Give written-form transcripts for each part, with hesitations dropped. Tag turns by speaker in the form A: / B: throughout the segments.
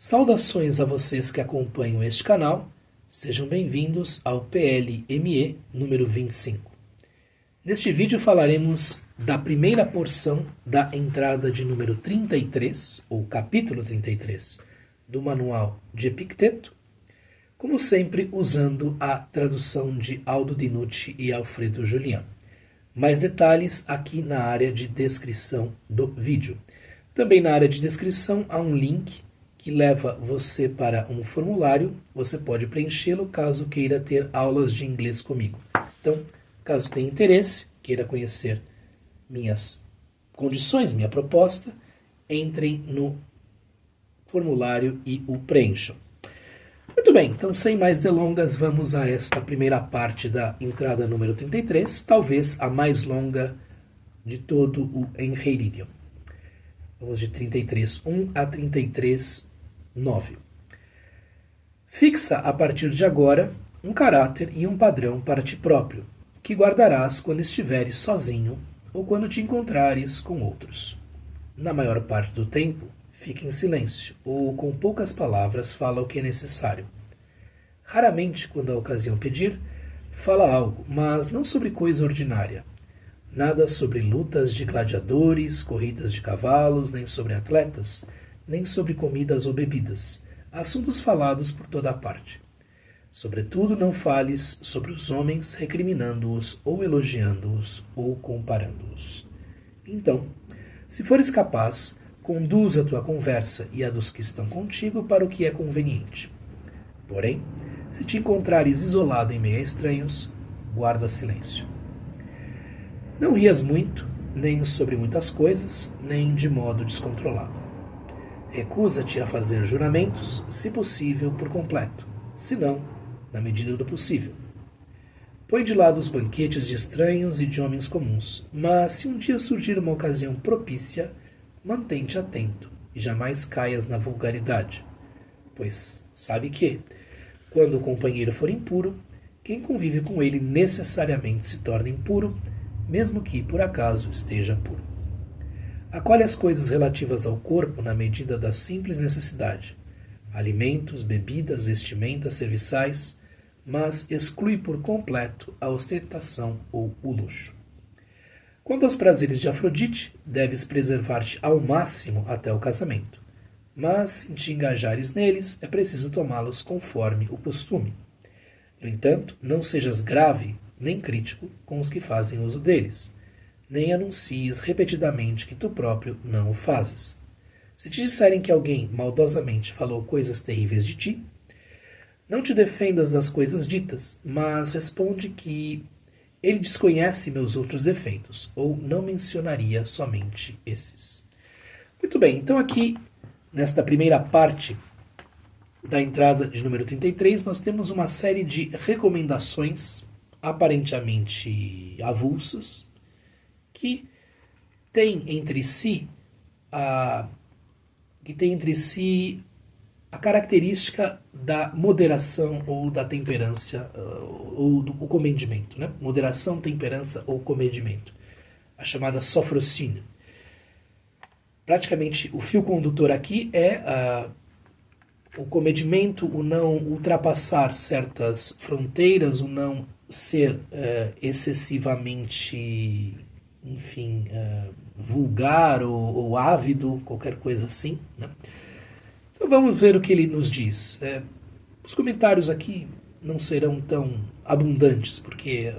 A: Saudações a vocês que acompanham este canal, sejam bem-vindos ao PLME número 25. Neste vídeo falaremos da primeira porção da entrada de número 33, ou capítulo 33, do Manual de Epicteto, como sempre usando a tradução de Aldo Dinucci e Alfredo Julian. Mais detalhes aqui na área de descrição do vídeo. Também na área de descrição há um link que leva você para um formulário, você pode preenchê-lo caso queira ter aulas de inglês comigo. Então, caso tenha interesse, queira conhecer minhas condições, minha proposta, entrem no formulário e o preencham. Muito bem, então sem mais delongas, vamos a esta primeira parte da entrada número 33, talvez a mais longa de todo o Enchiridion. Vamos de 33.1 a 33.9. Fixa a partir de agora um caráter e um padrão para ti próprio, que guardarás quando estiveres sozinho ou quando te encontrares com outros. Na maior parte do tempo, fica em silêncio ou com poucas palavras fala o que é necessário. Raramente, quando a ocasião pedir, fala algo, mas não sobre coisa ordinária. Nada sobre lutas de gladiadores, corridas de cavalos, nem sobre atletas, nem sobre comidas ou bebidas, assuntos falados por toda a parte. Sobretudo, não fales sobre os homens, recriminando-os ou elogiando-os ou comparando-os. Então, se fores capaz, conduz a tua conversa e a dos que estão contigo para o que é conveniente. Porém, se te encontrares isolado em meio a estranhos, guarda silêncio. Não rias muito, nem sobre muitas coisas, nem de modo descontrolado. Recusa-te a fazer juramentos, se possível, por completo, se não, na medida do possível. Põe de lado os banquetes de estranhos e de homens comuns, mas se um dia surgir uma ocasião propícia, mantém-te atento e jamais caias na vulgaridade, pois sabe que, quando o companheiro for impuro, quem convive com ele necessariamente se torna impuro, mesmo que, por acaso, esteja puro. Acolhe as coisas relativas ao corpo na medida da simples necessidade, alimentos, bebidas, vestimentas, serviçais, mas exclui por completo a ostentação ou o luxo. Quanto aos prazeres de Afrodite, deves preservar-te ao máximo até o casamento, mas se te engajares neles, é preciso tomá-los conforme o costume. No entanto, não sejas grave nem crítico com os que fazem uso deles, nem anuncies repetidamente que tu próprio não o fazes. Se te disserem que alguém maldosamente falou coisas terríveis de ti, não te defendas das coisas ditas, mas responde que ele desconhece meus outros defeitos, ou não mencionaria somente esses. Muito bem, então aqui, nesta primeira parte da entrada de número 33, nós temos uma série de recomendações aparentemente avulsas, que têm entre si a característica da moderação ou da temperança, ou do comedimento, né? Moderação, temperança ou comedimento. A chamada sophrosine. Praticamente o fio condutor aqui é o comedimento, o não ultrapassar certas fronteiras, o não ser excessivamente, enfim, vulgar ou ávido, qualquer coisa assim, né? Então vamos ver o que ele nos diz. Os comentários aqui não serão tão abundantes, porque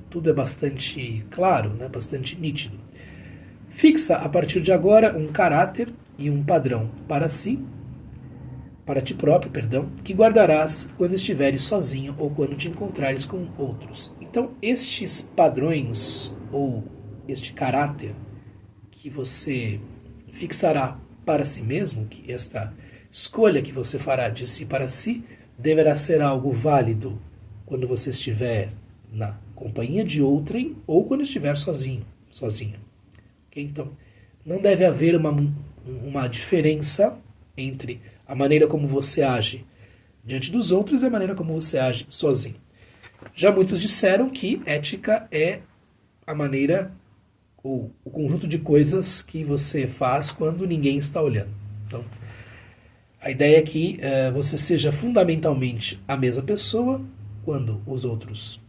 A: tudo é bastante claro, né? Bastante nítido. Fixa a partir de agora um caráter e um padrão para ti próprio, que guardarás quando estiveres sozinho ou quando te encontrares com outros. Então, estes padrões ou este caráter que você fixará para si mesmo, que esta escolha que você fará de si para si, deverá ser algo válido quando você estiver na companhia de outrem ou quando estiver sozinha. Okay? Então, não deve haver uma diferença entre a maneira como você age diante dos outros e a maneira como você age sozinho. Já muitos disseram que ética é a maneira ou o conjunto de coisas que você faz quando ninguém está olhando. Então, A ideia é que você seja fundamentalmente a mesma pessoa quando os outros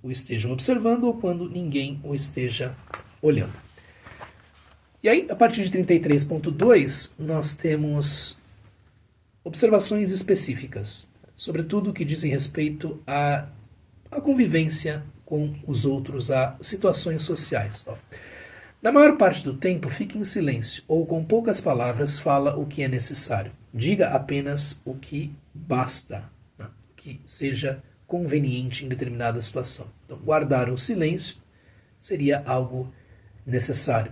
A: o estejam observando ou quando ninguém o esteja olhando. E aí, a partir de 33.2, nós temos observações específicas, sobretudo que dizem respeito à convivência com os outros, a situações sociais. Na maior parte do tempo, fique em silêncio ou com poucas palavras fala o que é necessário. Diga apenas o que basta, que seja conveniente em determinada situação. Então, guardar o silêncio seria algo necessário.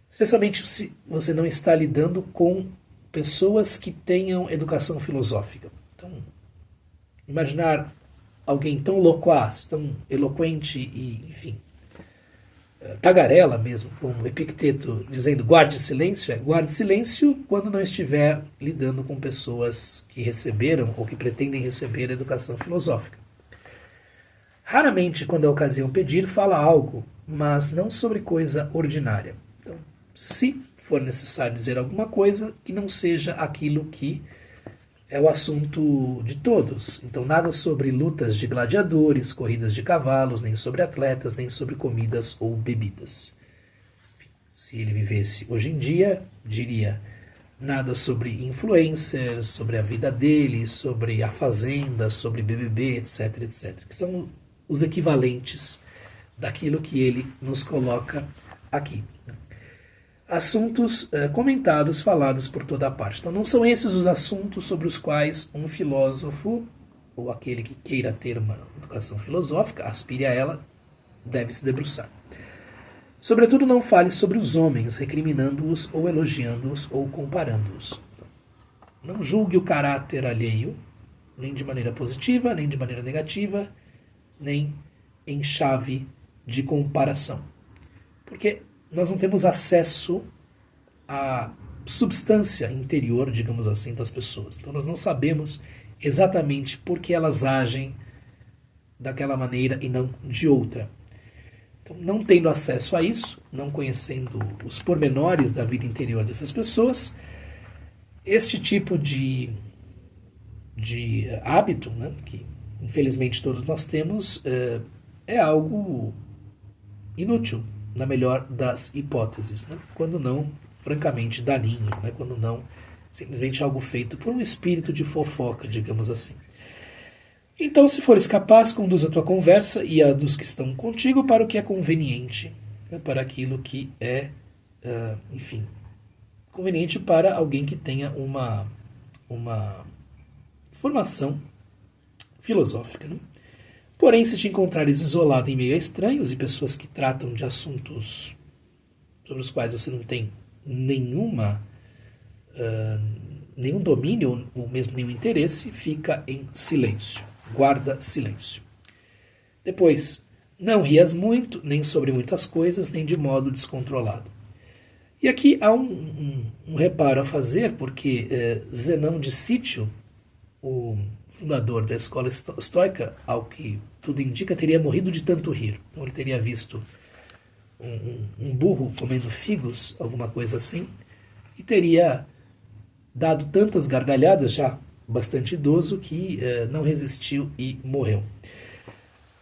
A: Especialmente se você não está lidando com pessoas que tenham educação filosófica. Então, imaginar alguém tão loquaz, tão eloquente e, enfim, tagarela mesmo, como Epicteto dizendo guarde silêncio quando não estiver lidando com pessoas que receberam ou que pretendem receber educação filosófica. Raramente, quando é ocasião pedir, fala algo, mas não sobre coisa ordinária. Então, se for necessário dizer alguma coisa, que não seja aquilo que é o assunto de todos. Então, nada sobre lutas de gladiadores, corridas de cavalos, nem sobre atletas, nem sobre comidas ou bebidas. Se ele vivesse hoje em dia, diria nada sobre influencers, sobre a vida dele, sobre a fazenda, sobre BBB, etc, etc. Que são os equivalentes daquilo que ele nos coloca aqui. Assuntos comentados, falados por toda a parte. Então não são esses os assuntos sobre os quais um filósofo, ou aquele que queira ter uma educação filosófica, aspire a ela, deve se debruçar. Sobretudo não fale sobre os homens, recriminando-os ou elogiando-os ou comparando-os. Não julgue o caráter alheio, nem de maneira positiva, nem de maneira negativa, nem em chave de comparação. Porque nós não temos acesso à substância interior, digamos assim, das pessoas. Então nós não sabemos exatamente por que elas agem daquela maneira e não de outra. Então, não tendo acesso a isso, não conhecendo os pormenores da vida interior dessas pessoas, este tipo de hábito, né, que infelizmente todos nós temos, é algo inútil, na melhor das hipóteses, né? Quando não, francamente, daninho, né? Quando não, simplesmente algo feito por um espírito de fofoca, digamos assim. Então, se fores capaz, conduz a tua conversa e a dos que estão contigo para o que é conveniente, né? Para aquilo que é, enfim, conveniente para alguém que tenha uma formação filosófica, né? Porém, se te encontrares isolado em meio a estranhos e pessoas que tratam de assuntos sobre os quais você não tem nenhum domínio ou mesmo nenhum interesse, fica em silêncio. Guarda silêncio. Depois, não rias muito, nem sobre muitas coisas, nem de modo descontrolado. E aqui há um reparo a fazer, porque Zenão de Sítio, o fundador da escola estoica, ao que tudo indica, teria morrido de tanto rir. Então ele teria visto um burro comendo figos, alguma coisa assim, e teria dado tantas gargalhadas, já bastante idoso, que não resistiu e morreu.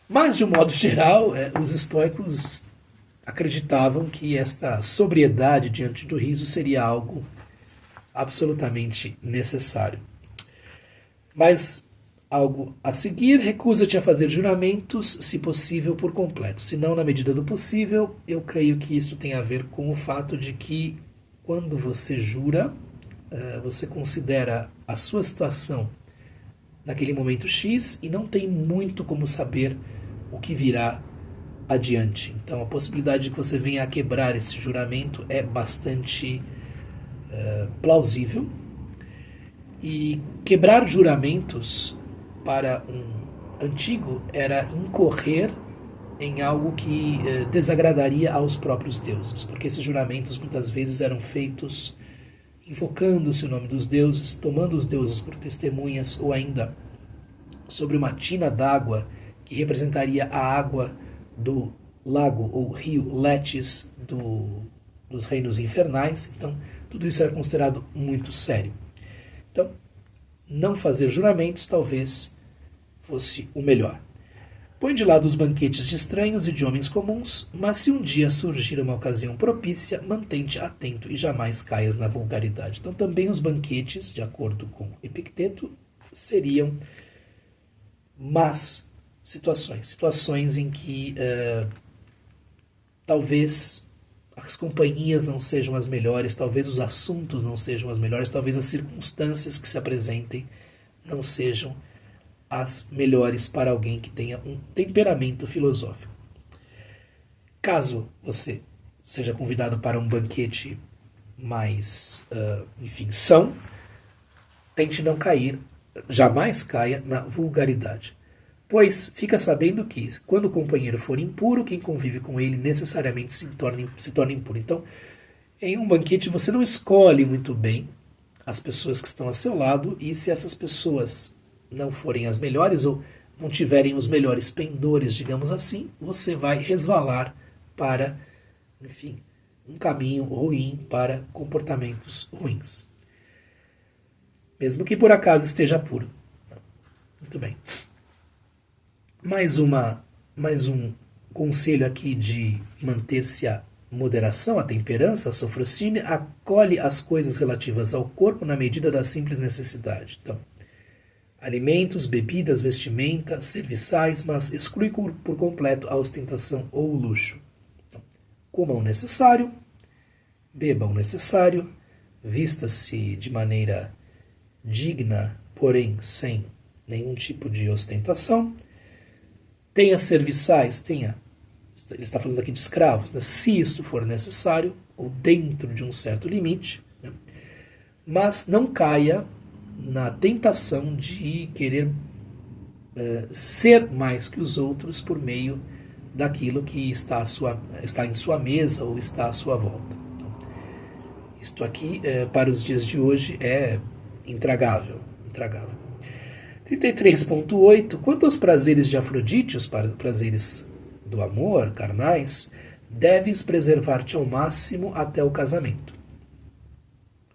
A: Mas, de um modo geral, os estoicos acreditavam que esta sobriedade diante do riso seria algo absolutamente necessário. Mas, algo a seguir, recusa-te a fazer juramentos, se possível, por completo. Se não, na medida do possível, eu creio que isso tem a ver com o fato de que, quando você jura, você considera a sua situação naquele momento X e não tem muito como saber o que virá adiante. Então, a possibilidade de que você venha a quebrar esse juramento é bastante plausível. E quebrar juramentos para um antigo era incorrer em algo que desagradaria aos próprios deuses, porque esses juramentos muitas vezes eram feitos invocando-se o nome dos deuses, tomando os deuses por testemunhas, ou ainda sobre uma tina d'água que representaria a água do lago ou rio Letis dos reinos infernais. Então, tudo isso era considerado muito sério. Então, não fazer juramentos talvez fosse o melhor. Põe de lado os banquetes de estranhos e de homens comuns, mas se um dia surgir uma ocasião propícia, mantém-te atento e jamais caias na vulgaridade. Então também os banquetes, de acordo com Epicteto, seriam más situações em que talvez as companhias não sejam as melhores, talvez os assuntos não sejam as melhores, talvez as circunstâncias que se apresentem não sejam as melhores para alguém que tenha um temperamento filosófico. Caso você seja convidado para um banquete mais, são, tente não cair, jamais caia na vulgaridade. Pois fica sabendo que, quando o companheiro for impuro, quem convive com ele necessariamente se torna impuro. Então, em um banquete você não escolhe muito bem as pessoas que estão a seu lado, e se essas pessoas não forem as melhores ou não tiverem os melhores pendores, digamos assim, você vai resvalar para, um caminho ruim, para comportamentos ruins. Mesmo que por acaso esteja puro. Muito bem. Mais um conselho aqui de manter-se a moderação, a temperança, a sofrocínio, acolhe as coisas relativas ao corpo na medida da simples necessidade. Então, alimentos, bebidas, vestimenta, serviçais, mas exclui por completo a ostentação ou o luxo. Então, coma o necessário, beba o necessário, vista-se de maneira digna, porém sem nenhum tipo de ostentação. Tenha serviçais, ele está falando aqui de escravos, né? Se isto for necessário, ou dentro de um certo limite, né? Mas não caia na tentação de querer ser mais que os outros por meio daquilo que está em sua mesa ou está à sua volta. Então, isto aqui, para os dias de hoje, é intragável. 33.8. Quanto aos prazeres de Afrodite, os prazeres do amor, carnais, deves preservar-te ao máximo até o casamento.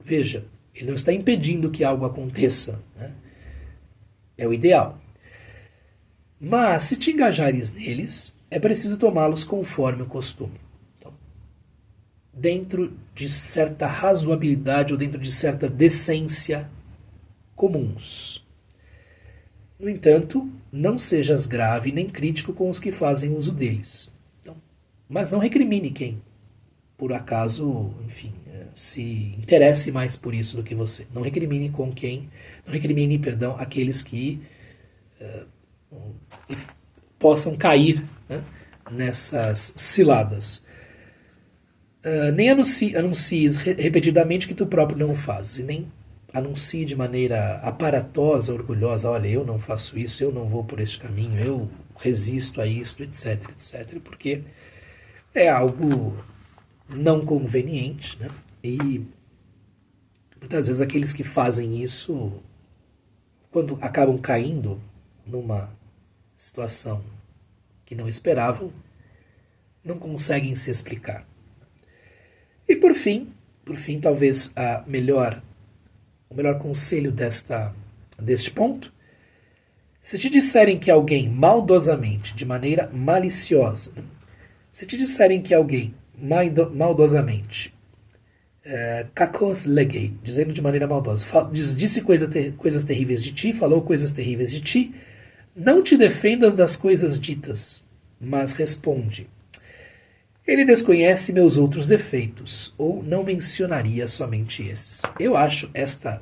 A: Veja, ele não está impedindo que algo aconteça, né? É o ideal. Mas, se te engajares neles, é preciso tomá-los conforme o costume. Então, dentro de certa razoabilidade ou dentro de certa decência comuns. No entanto, não sejas grave nem crítico com os que fazem uso deles. Então, mas não recrimine quem, por acaso, se interesse mais por isso do que você. Não recrimine aqueles que possam cair, né, nessas ciladas. Nem anuncies repetidamente que tu próprio não o fazes, e nem anuncie de maneira aparatosa, orgulhosa, olha, eu não faço isso, eu não vou por este caminho, eu resisto a isto, etc, porque é algo não conveniente, né? E muitas vezes aqueles que fazem isso, quando acabam caindo numa situação que não esperavam, não conseguem se explicar. E por fim, talvez o melhor conselho deste ponto: se te disserem que alguém maldosamente, de maneira maliciosa, se te disserem que alguém maldosamente, kakos legei, dizendo de maneira maldosa, disse coisas terríveis de ti, falou coisas terríveis de ti, não te defendas das coisas ditas, mas responde: ele desconhece meus outros defeitos, ou não mencionaria somente esses. Eu acho esta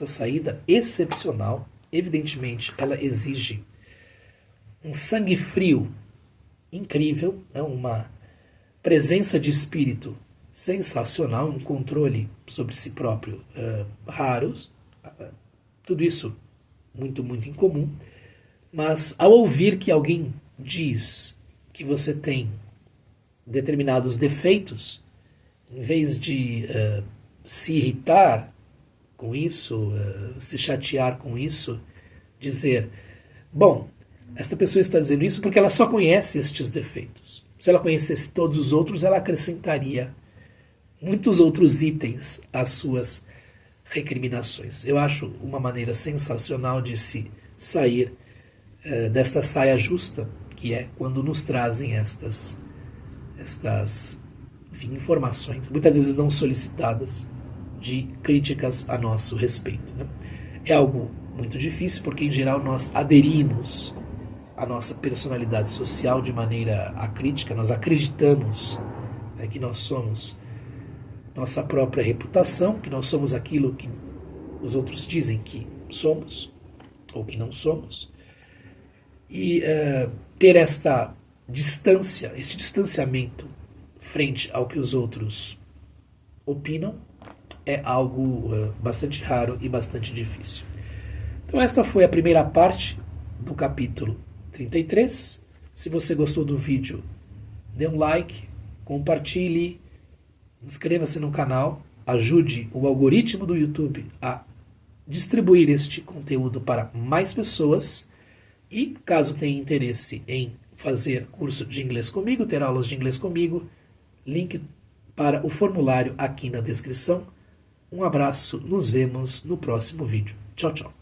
A: saída excepcional. Evidentemente, ela exige um sangue frio incrível, né? Uma presença de espírito sensacional, um controle sobre si próprio raros. Tudo isso muito, muito incomum. Mas ao ouvir que alguém diz que você tem determinados defeitos, em vez de se irritar com isso, se chatear com isso, dizer, bom, esta pessoa está dizendo isso porque ela só conhece estes defeitos. Se ela conhecesse todos os outros, ela acrescentaria muitos outros itens às suas recriminações. Eu acho uma maneira sensacional de se sair desta saia justa, que é quando nos trazem estas enfim, informações, muitas vezes não solicitadas, de críticas a nosso respeito, né? É algo muito difícil, porque em geral nós aderimos à nossa personalidade social de maneira acrítica, nós acreditamos, né, que nós somos nossa própria reputação, que nós somos aquilo que os outros dizem que somos, ou que não somos, e ter esta distância, esse distanciamento frente ao que os outros opinam, é algo bastante raro e bastante difícil. Então esta foi a primeira parte do capítulo 33. Se você gostou do vídeo, dê um like, compartilhe, inscreva-se no canal, ajude o algoritmo do YouTube a distribuir este conteúdo para mais pessoas. E caso tenha interesse em fazer curso de inglês comigo, ter aulas de inglês comigo, link para o formulário aqui na descrição. Um abraço, nos vemos no próximo vídeo. Tchau, tchau.